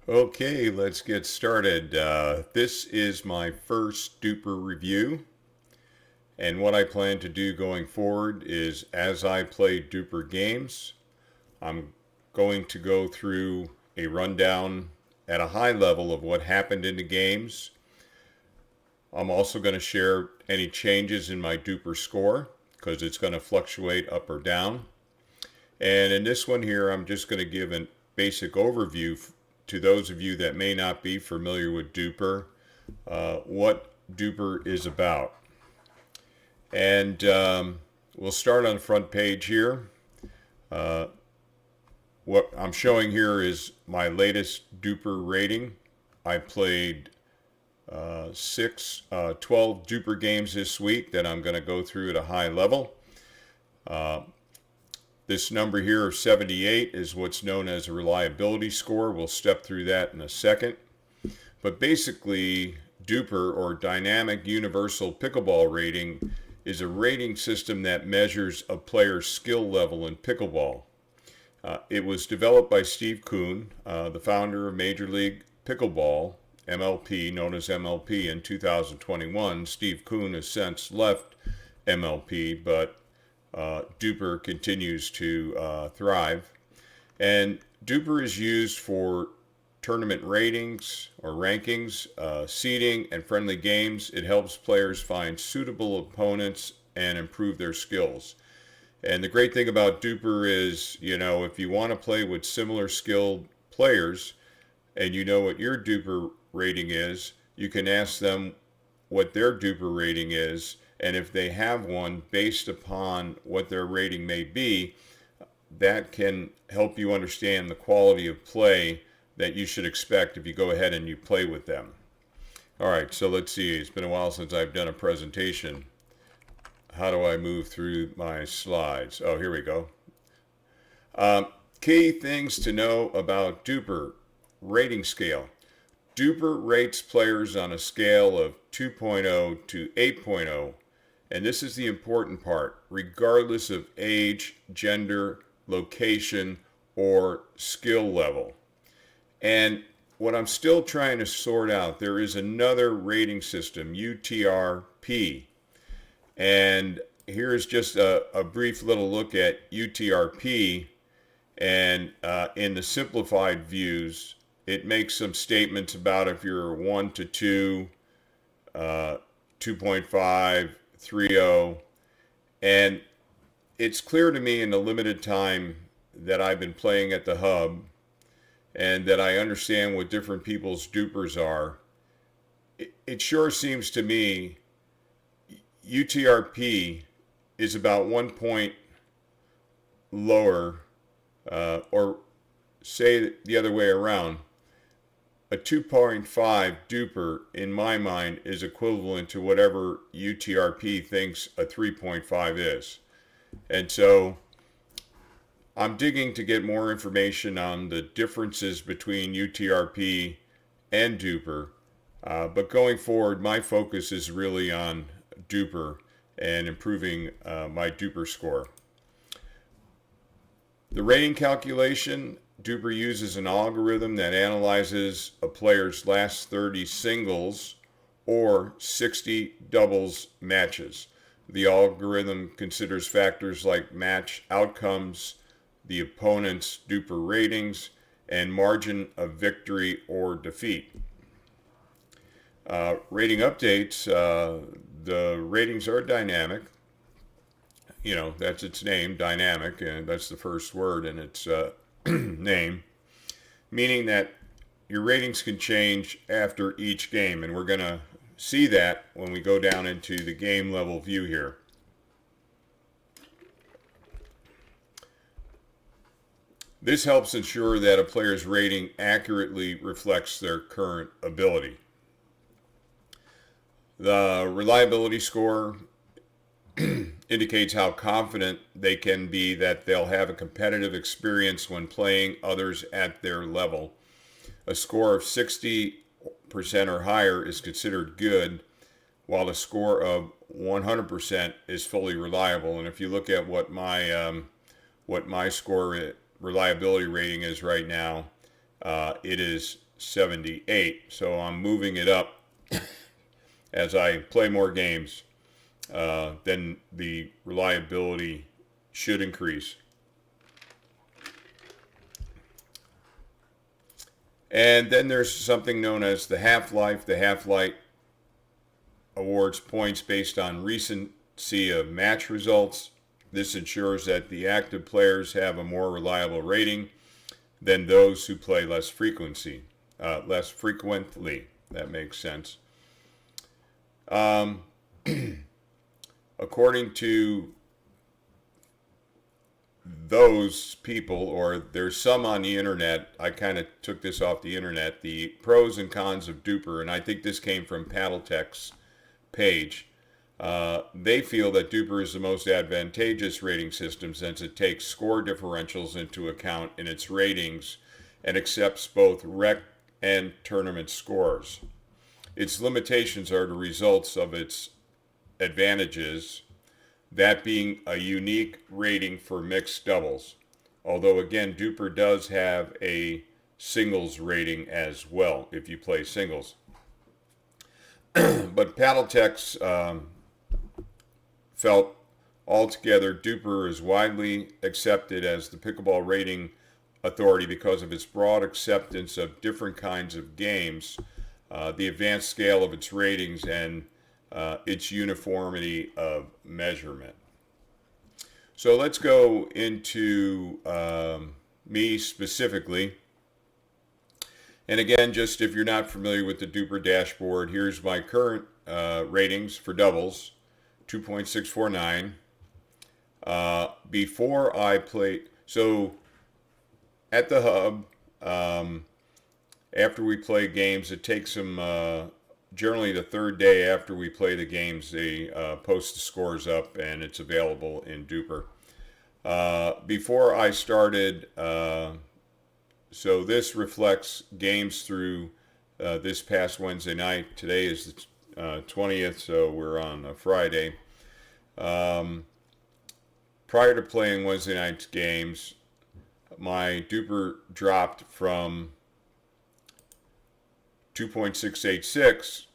Okay, let's get started. This is my first DUPR review, and what I plan to do going forward is as I play DUPR games, I'm going to go through a rundown at a high level of what happened in the games. I'm also going to share any changes in my DUPR score because it's going to fluctuate up or down. And in this one here, I'm just going to give a basic overview to those of you that may not be familiar with DUPR, what DUPR is about. And we'll start on the front page here. What I'm showing here is my latest DUPR rating. I played 12 DUPR games this week that I'm going to go through at a high level. This number here of 78 is what's known as a reliability score. We'll step through that in a second. But basically, DUPR, or Dynamic Universal Pickleball Rating, is a rating system that measures a player's skill level in pickleball. It was developed by Steve Kuhn, the founder of Major League Pickleball, MLP, known as MLP, in 2021. Steve Kuhn has since left MLP, but DUPR continues to thrive. And DUPR is used for tournament ratings or rankings, seeding, and friendly games. It helps players find suitable opponents and improve their skills. And the great thing about DUPR is, if you want to play with similar skilled players and you know what your DUPR rating is, you can ask them what their DUPR rating is. And if they have one based upon what their rating may be, that can help you understand the quality of play that you should expect if you go ahead and you play with them. All right, so let's see. It's been a while since I've done a presentation. How do I move through my slides? Oh, here we go. Key things to know about DUPR rating scale. DUPR rates players on a scale of 2.0 to 8.0. And this is the important part, regardless of age, gender, location, or skill level. And what I'm still trying to sort out, there is another rating system, UTRP. And here's just a brief little look at UTRP. And in the simplified views, it makes some statements about if you're 1 to 2, 2.5, 3.0, and it's clear to me in the limited time that I've been playing at the hub and that I understand what different people's DUPRs are. It sure seems to me UTRP is about 1 point lower, or say the other way around. A 2.5 DUPR, in my mind, is equivalent to whatever UTRP thinks a 3.5 is. And so I'm digging to get more information on the differences between UTRP and DUPR. But going forward, my focus is really on DUPR and improving my DUPR score. The rating calculation, DUPR uses an algorithm that analyzes a player's last 30 singles or 60 doubles matches. The algorithm considers factors like match outcomes, the opponent's DUPR ratings, and margin of victory or defeat. Rating updates, the ratings are dynamic. That's its name, dynamic, and that's the first word in its name, meaning that your ratings can change after each game, and we're going to see that when we go down into the game level view here. This helps ensure that a player's rating accurately reflects their current ability. The reliability score indicates how confident they can be that they'll have a competitive experience when playing others at their level. A score of 60% or higher is considered good, while a score of 100% is fully reliable. And if you look at what my score reliability rating is right now, it is 78. So I'm moving it up as I play more games. Then the reliability should increase. And then there's something known as the half-life. The half-life awards points based on recency of match results. This ensures that the active players have a more reliable rating than those who play less frequently. That makes sense. According to those people, or there's some on the internet, I kind of took this off the internet, the pros and cons of DUPR, and I think this came from Paddletech's page. They feel that DUPR is the most advantageous rating system since it takes score differentials into account in its ratings and accepts both rec and tournament scores. Its limitations are the results of its advantages, that being a unique rating for mixed doubles. Although again, DUPR does have a singles rating as well if you play singles. But Paddletech's felt altogether DUPR is widely accepted as the pickleball rating authority because of its broad acceptance of different kinds of games, the advanced scale of its ratings, and its uniformity of measurement. So let's go into me specifically. And again, just if you're not familiar with the DUPR dashboard, here's my current ratings for doubles, 2.649. Before I played, so at the hub, after we play games, it takes them generally the third day after we play the games, they post the scores up and it's available in DUPR. Before I started, so this reflects games through this past Wednesday night. Today is the 20th, so we're on a Friday. Prior to playing Wednesday night's games, my DUPR dropped from 2.686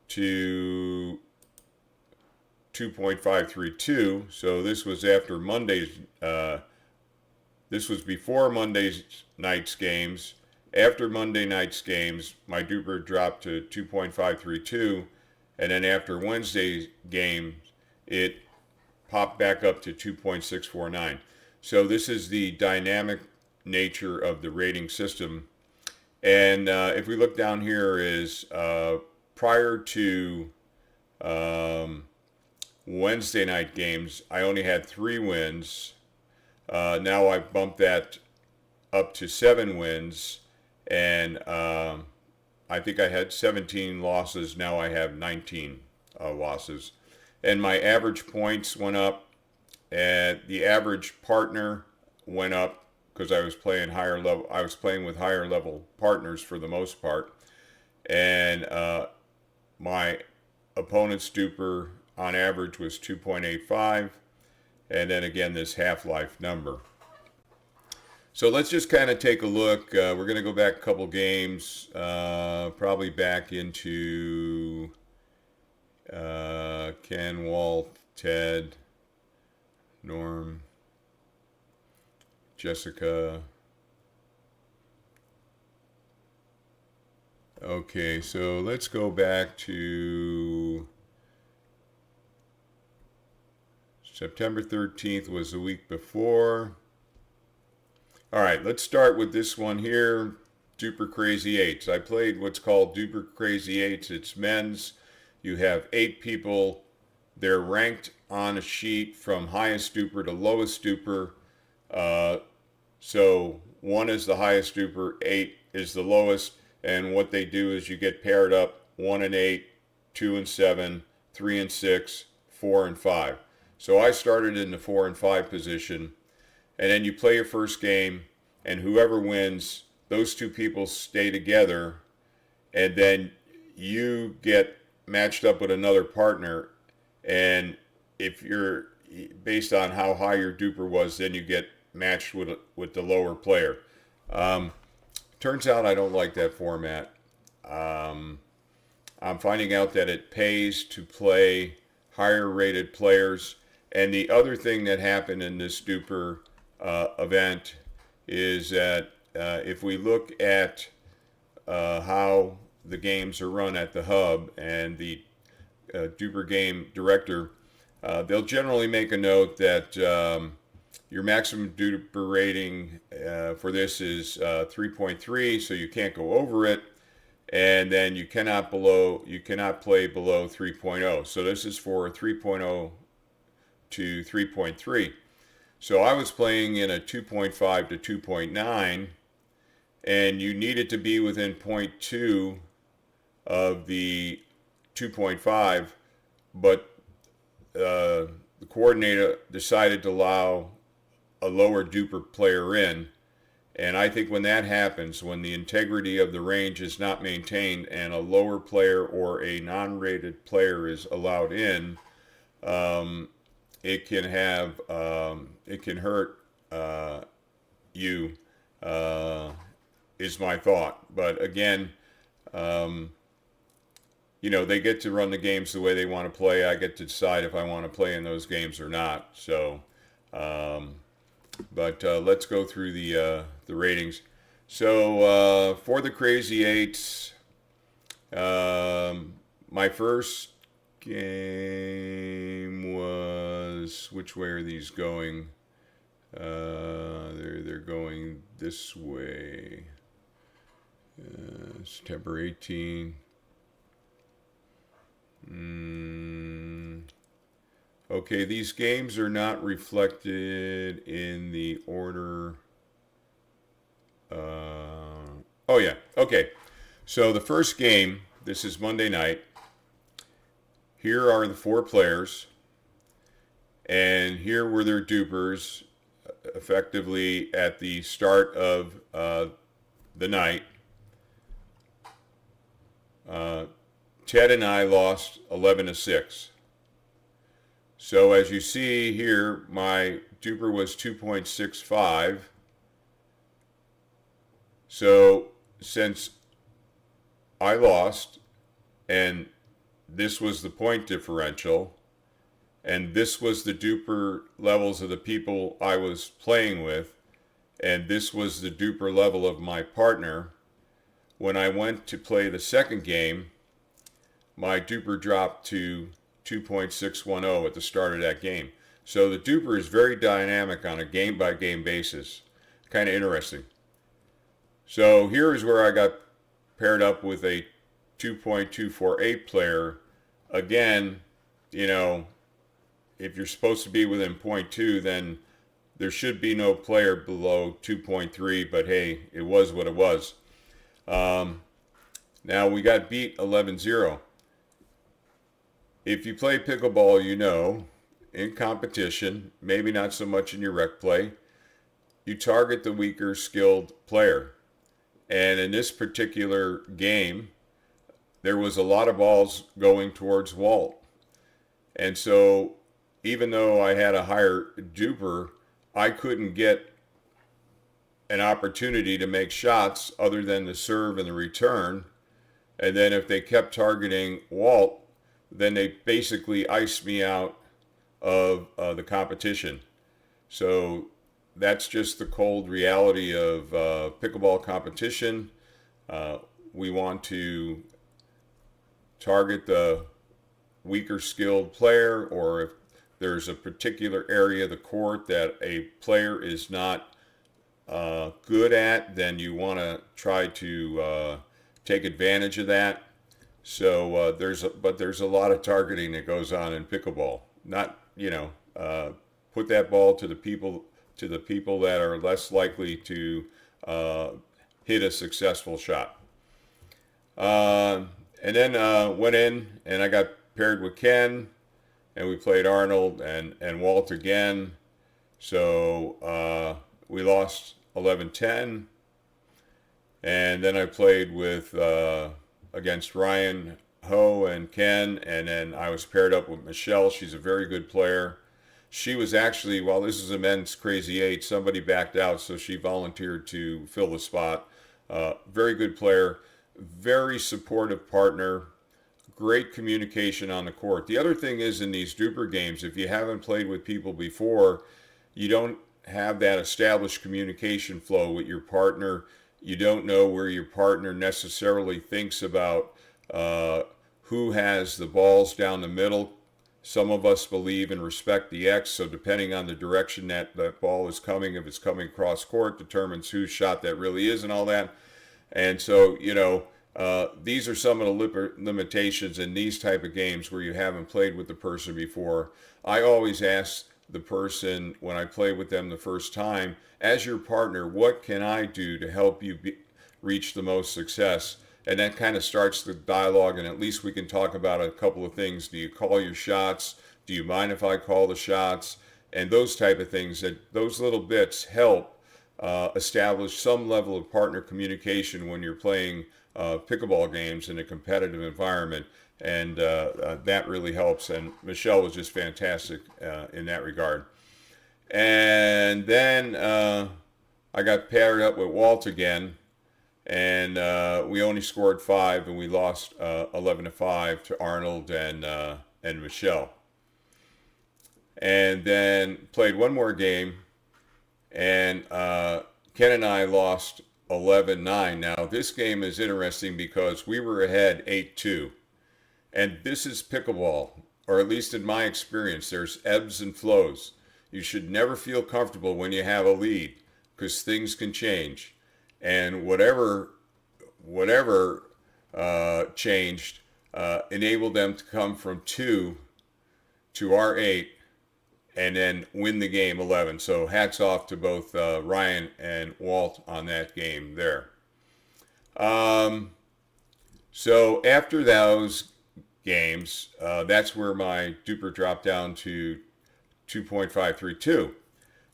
to 2.532. So this was after Monday's, this was before Monday's night's games. After Monday night's games, my DUPR dropped to 2.532. And then after Wednesday's game, it popped back up to 2.649. So this is the dynamic nature of the rating system. And if we look down here is prior to Wednesday night games, I only had 3 wins. Now I've bumped that up to 7 wins. And I think I had 17 losses. Now I have 19 losses. And my average points went up. And the average partner went up because I was playing higher level. I was playing with higher level partners for the most part, and my opponent's DUPR on average was 2.85, and then again this half-life number. So let's just kind of take a look. We're going to go back a couple games, probably back into Ken, Walt, Ted, Norm, Jessica. Okay, so let's go back to September 13th was the week before. All right, let's start with this one here, DUPR Crazy Eights. I played what's called DUPR Crazy Eights. It's men's. You have 8 people. They're ranked on a sheet from highest DUPR to lowest DUPR. So 1 is the highest DUPR, 8 is the lowest, and what they do is you get paired up 1 and 8, 2 and 7, 3 and 6, 4 and 5. So I started in the 4 and 5 position, and then you play your first game, and whoever wins, those 2 people stay together, and then you get matched up with another partner, and if you're based on how high your DUPR was, then you get matched with the lower player. Turns out I don't like that format. Um, I'm finding out that it pays to play higher rated players. And the other thing that happened in this DUPR event is that if we look at how the games are run at the hub and the DUPR game director, they'll generally make a note that your maximum DUPR rating for this is 3.3, so you can't go over it, and then you cannot play below 3.0. So this is for 3.0 to 3.3. So I was playing in a 2.5 to 2.9, and you needed to be within 0.2 of the 2.5, but the coordinator decided to allow a lower DUPR player in. And I think when that happens, when the integrity of the range is not maintained and a lower player or a non-rated player is allowed in, it can hurt you, is my thought. But again, they get to run the games the way they want to play. I get to decide if I want to play in those games or not. So, but let's go through the ratings. So for the Crazy Eights, my first game was, which way are these going? They're going this way. September 18. Okay, these games are not reflected in the order. Oh yeah, okay. So the first game, this is Monday night. Here are the 4 players, and here were their DUPRs effectively at the start of the night. Ted and I lost 11-6. So as you see here, my DUPR was 2.65. So since I lost, and this was the point differential, and this was the DUPR levels of the people I was playing with, and this was the DUPR level of my partner, when I went to play the second game, my DUPR dropped to 2.610 at the start of that game. So the DUPR is very dynamic on a game-by-game basis. Kind of interesting. So here is where I got paired up with a 2.248 player. Again, if you're supposed to be within 0.2, then there should be no player below 2.3, but hey, it was what it was. Now we got beat 11-0. If you play pickleball, in competition, maybe not so much in your rec play, you target the weaker skilled player. And in this particular game, there was a lot of balls going towards Walt. And so even though I had a higher DUPR, I couldn't get an opportunity to make shots other than the serve and the return. And then if they kept targeting Walt, then they basically iced me out of the competition. So that's just the cold reality of pickleball competition. We want to target the weaker skilled player, or if there's a particular area of the court that a player is not good at, then you want to try to take advantage of that. So there's a lot of targeting that goes on in pickleball. Not put that ball to the people that are less likely to hit a successful shot. And then went in and I got paired with Ken, and we played Arnold and Walt again. So we lost 11-10. And then I played with against Ryan Ho and Ken, and then I was paired up with Michelle. She's a very good player. She was actually, while this is a men's Crazy Eight, somebody backed out, so she volunteered to fill the spot. Very good player, very supportive partner, great communication on the court. The other thing is in these DUPR games, if you haven't played with people before, you don't have that established communication flow with your partner. You don't know where your partner necessarily thinks about who has the balls down the middle. Some of us believe and respect the X, so depending on the direction that ball is coming, if it's coming cross court, determines whose shot that really is and all that. And so, these are some of the limitations in these type of games where you haven't played with the person before. I always ask the person when I play with them the first time, as your partner, what can I do to help you reach the most success? And that kind of starts the dialogue, and at least we can talk about a couple of things. Do you call your shots? Do you mind if I call the shots? And those type of things, that those little bits help establish some level of partner communication when you're playing pickleball games in a competitive environment. And that really helps. And Michelle was just fantastic in that regard. And then I got paired up with Walt again. And we only scored 5, and we lost 11-5 to Arnold and Michelle. And then played one more game, and Ken and I lost 11-9. Now, this game is interesting because we were ahead 8-2. And this is pickleball, or at least in my experience, there's ebbs and flows. You should never feel comfortable when you have a lead because things can change. And whatever changed enabled them to come from 2 to our 8 and then win the game 11. So hats off to both Ryan and Walt on that game there. So after those games, that's where my DUPR dropped down to 2.532.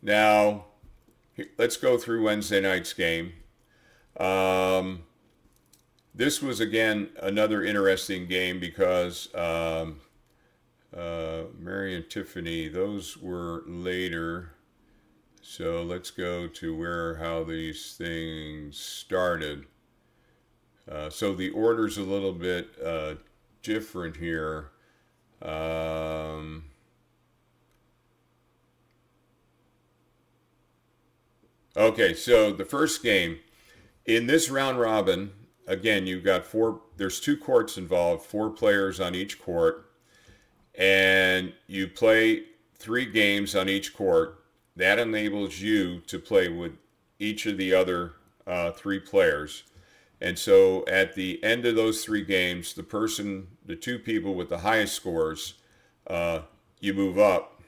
Now, let's go through Wednesday night's game. This was, again, another interesting game because Mary and Tiffany, those were later. So let's go to how these things started. So the order's a little bit different here. Okay, so the first game, in this round robin, again, you've got there's 2 courts involved, 4 players on each court, and you play 3 games on each court. That enables you to play with each of the other 3 players. And so at the end of those 3 games, the 2 people with the highest scores, you move up.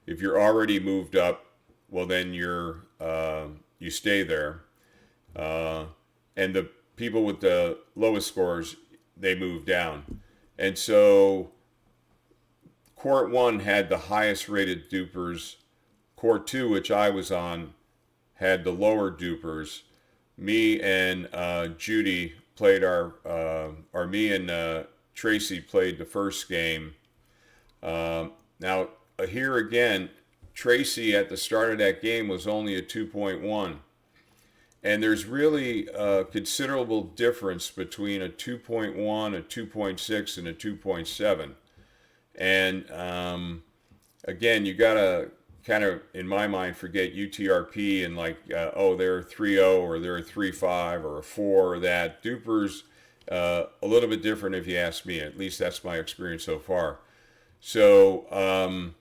If you're already moved up, well, then you stay there. And the people with the lowest scores, they move down. And so Court 1 had the highest rated DUPRs. Court 2, which I was on, had the lower DUPRs. Me and Judy played me and Tracy played the first game. Now, here again, Tracy at the start of that game was only a 2.1. And there's really a considerable difference between a 2.1, a 2.6, and a 2.7. And again, you got to kind of, in my mind, forget UTRP and they're a 3.0 or they're a 3.5 or a 4 or that. DUPR's a little bit different if you ask me. At least that's my experience so far. So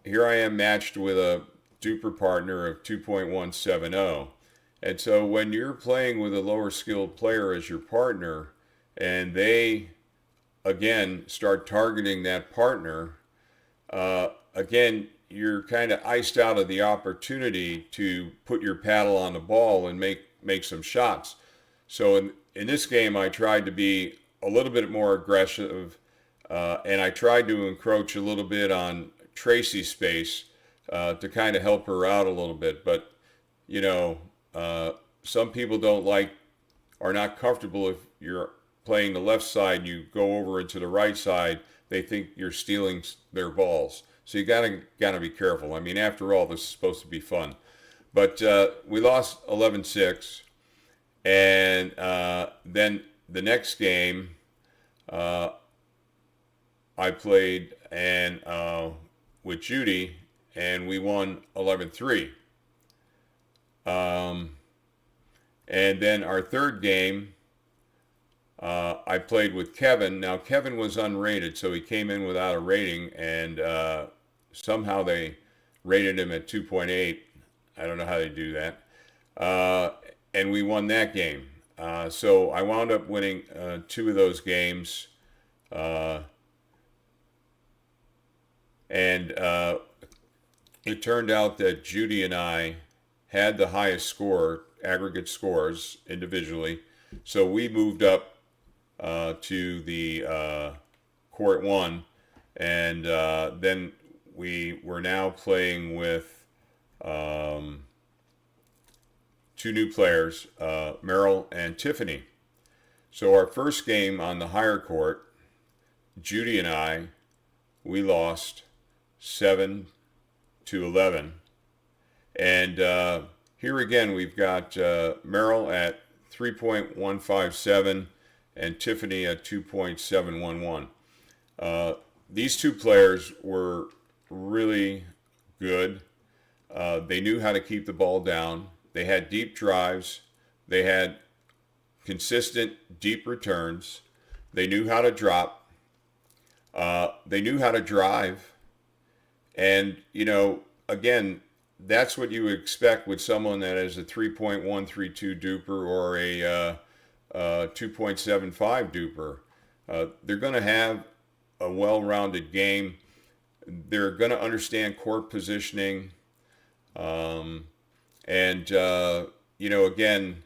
here I am matched with a DUPR partner of 2.170. And so when you're playing with a lower skilled player as your partner and they again start targeting that partner, again you're kind of iced out of the opportunity to put your paddle on the ball and make some shots. So in this game I tried to be a little bit more aggressive and I tried to encroach a little bit on Tracy's space to kind of help her out a little bit. But, some people are not comfortable if you're playing the left side and you go over into the right side, they think you're stealing their balls. So you gotta be careful. I mean, after all, this is supposed to be fun. But we lost 11-6. And then the next game, I played with Judy, and we won 11-3. And then our third game, I played with Kevin. Now, Kevin was unrated, so he came in without a rating, and somehow they rated him at 2.8. I don't know how they do that. And we won that game. So I wound up winning 2 of those games. And it turned out that Judy and I had the highest score, aggregate scores individually. So we moved up to the court 1. And then we were now playing with 2 new players, Meryl and Tiffany. So our first game on the higher court, Judy and I, we lost 7-11. And here again, we've got Meryl at 3.157 and Tiffany at 2.711. These 2 players were really good. They knew how to keep the ball down. They had deep drives. They had consistent deep returns. They knew how to drop. They knew how to drive. And, again, that's what you would expect with someone that has a 3.132 DUPR or a 2.75 DUPR. They're going to have a well-rounded game. They're going to understand court positioning. Again,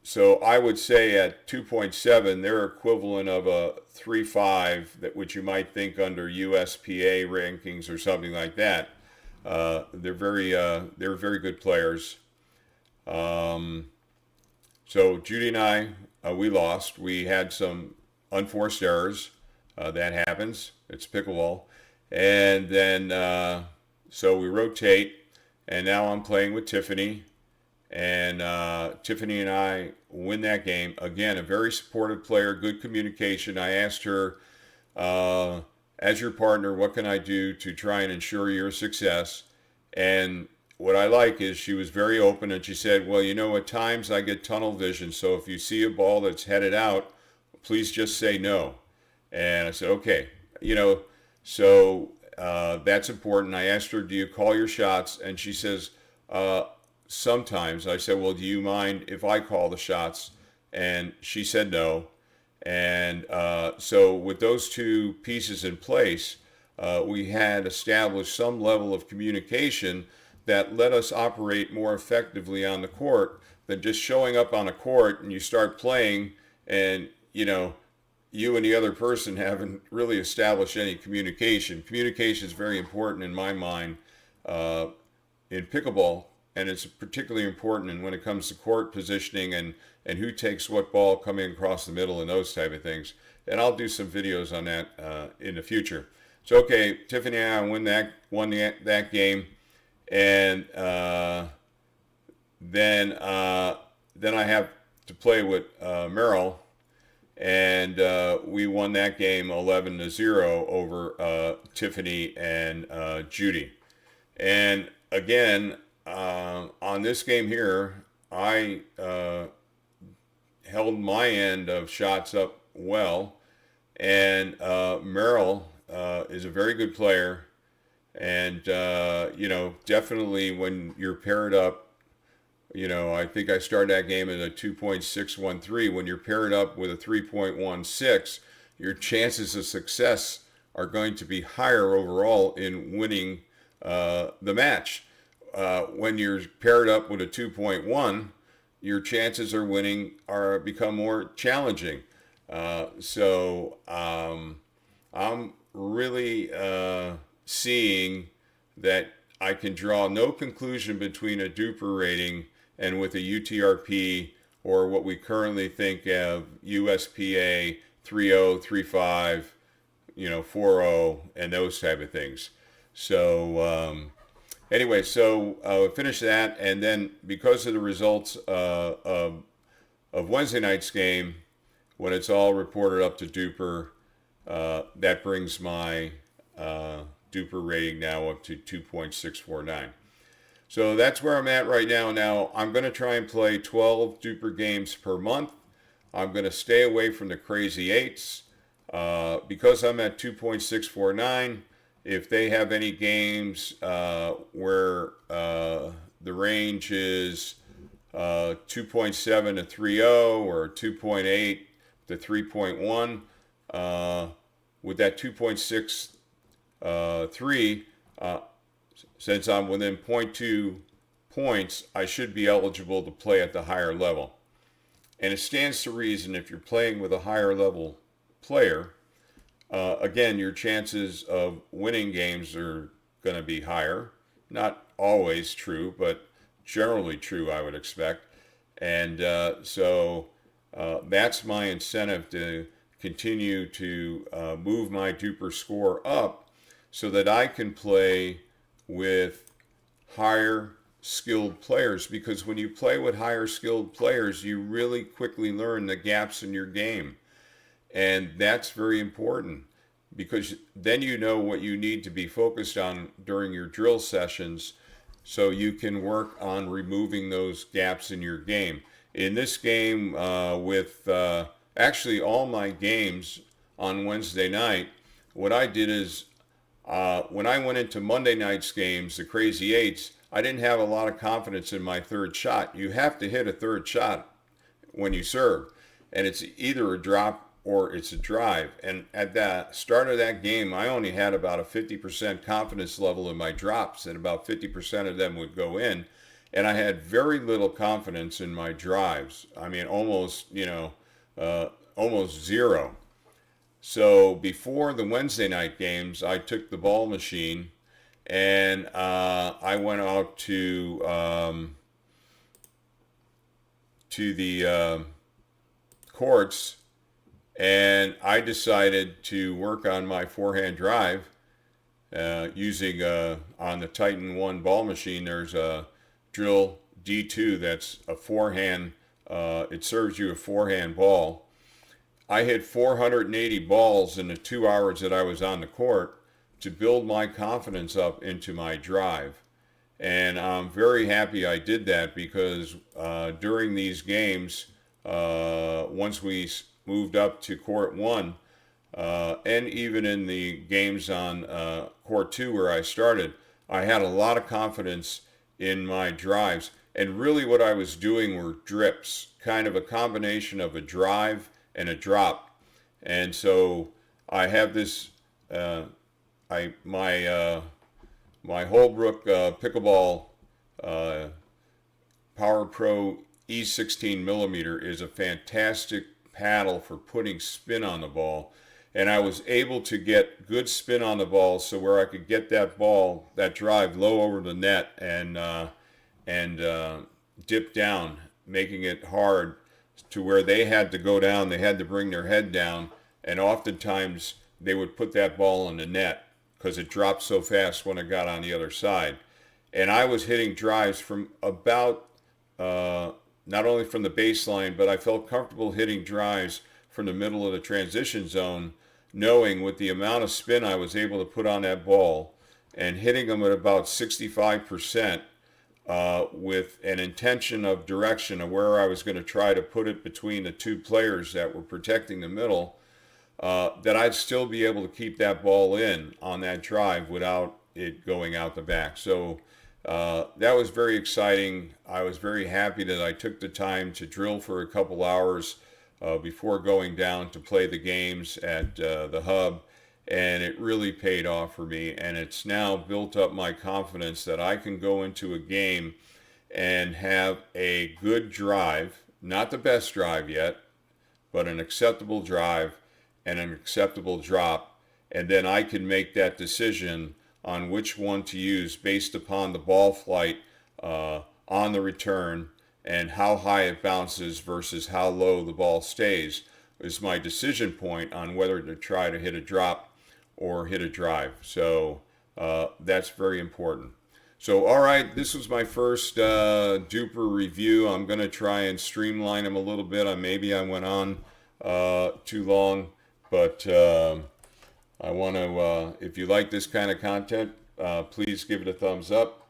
so I would say at 2.7, they're equivalent of a 3.5, which you might think under USPA rankings or something like that. They're very good players. So Judy and I, we lost. We had some unforced errors. That happens. It's pickleball. And then, so we rotate. And now I'm playing with Tiffany. And Tiffany and I win that game. Again, a very supportive player, good communication. I asked her, as your partner, what can I do to try and ensure your success? And what I like is she was very open, and she said, well, at times I get tunnel vision, so if you see a ball that's headed out, please just say no. And I said, okay. So that's important. I asked her, do you call your shots? And she says, sometimes. I said, well, do you mind if I call the shots? And she said no. And so with those 2 pieces in place, we had established some level of communication that let us operate more effectively on the court than just showing up on a court and you start playing and, you and the other person haven't really established any communication. Communication is very important in my mind in pickleball, and it's particularly important when it comes to court positioning and who takes what ball coming across the middle and those type of things. And I'll do some videos on that in the future. So, okay, Tiffany and I won that game, and then I have to play with Meryl. And we won that game 11-0 over Tiffany and Judy. And again, on this game here, I held my end of shots up well. And Meryl is a very good player. And, definitely when you're paired up, I think I started that game at a 2.613. When you're paired up with a 3.16, your chances of success are going to be higher overall in winning the match. When you're paired up with a 2.1, your chances of winning become more challenging. So I'm really seeing that I can draw no conclusion between a DUPR rating and with a UTRP or what we currently think of USPA 3.0, 3.5, 4.0, and those type of things. So, Anyway, so we finished that, and then because of the results of Wednesday night's game, when it's all reported up to DUPR, that brings my DUPR rating now up to 2.649. So that's where I'm at right now. Now, I'm going to try and play 12 DUPR games per month. I'm going to stay away from the crazy eights. Because I'm at 2.649, if they have any games where the range is 2.7 to 3.0 or 2.8 to 3.1, with that 2.63, since I'm within zero point 0.2 points, I should be eligible to play at the higher level. And it stands to reason if you're playing with a higher level player, again, your chances of winning games are going to be higher. Not always true, but generally true, I would expect. And so that's my incentive to continue to move my DUPR score up so that I can play with higher skilled players, because when you play with higher skilled players, you really quickly learn the gaps in your game. And that's very important, because then you know what you need to be focused on during your drill sessions so you can work on removing those gaps in your game. In this game, with actually all my games on Wednesday night, what I did is when I went into Monday night's games, the Crazy Eights, I didn't have a lot of confidence in my third shot. You have to hit a third shot when you serve, and it's either a drop or it's a drive. And at the start of that game, I only had about a 50% confidence level in my drops, and about 50% of them would go in. And I had very little confidence in my drives. I mean, almost zero. So before the Wednesday night games, I took the ball machine and I went out to the courts, and I decided to work on my forehand drive using on the Titan 1 ball machine. There's a drill D2 that's a forehand. It serves you a forehand ball. I hit 480 balls in the 2 hours that I was on the court to build my confidence up into my drive. And I'm very happy I did that, because during these games, once we moved up to court 1, and even in the games on court 2 where I started, I had a lot of confidence in my drives. And really what I was doing were drips, kind of a combination of a drive and a drop. And so I have this, my Holbrook Pickleball Power Pro E16 millimeter is a fantastic paddle for putting spin on the ball. And I was able to get good spin on the ball, so where I could get that ball, that drive, low over the net and dip down, making it hard to where they had to go down, they had to bring their head down, and oftentimes they would put that ball in the net because it dropped so fast when it got on the other side. And I was hitting drives from about, not only from the baseline, but I felt comfortable hitting drives from the middle of the transition zone, knowing with the amount of spin I was able to put on that ball and hitting them at about 65%, with an intention of direction of where I was going to try to put it between the two players that were protecting the middle, that I'd still be able to keep that ball in on that drive without it going out the back. So that was very exciting. I was very happy that I took the time to drill for a couple hours before going down to play the games at the hub, and it really paid off for me, and it's now built up my confidence that I can go into a game and have a good drive, not the best drive yet, but an acceptable drive and an acceptable drop, and then I can make that decision on which one to use based upon the ball flight on the return and how high it bounces versus how low the ball stays is my decision point on whether to try to hit a drop or hit a drive. So that's very important. So, all right, this was my first DUPR review. I'm going to try and streamline them a little bit. Maybe I went on too long, but I want to, if you like this kind of content, please give it a thumbs up.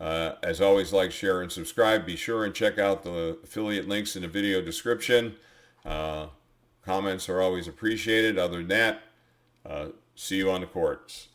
As always, like, share, and subscribe. Be sure and check out the affiliate links in the video description. Comments are always appreciated. Other than that, see you on the courts.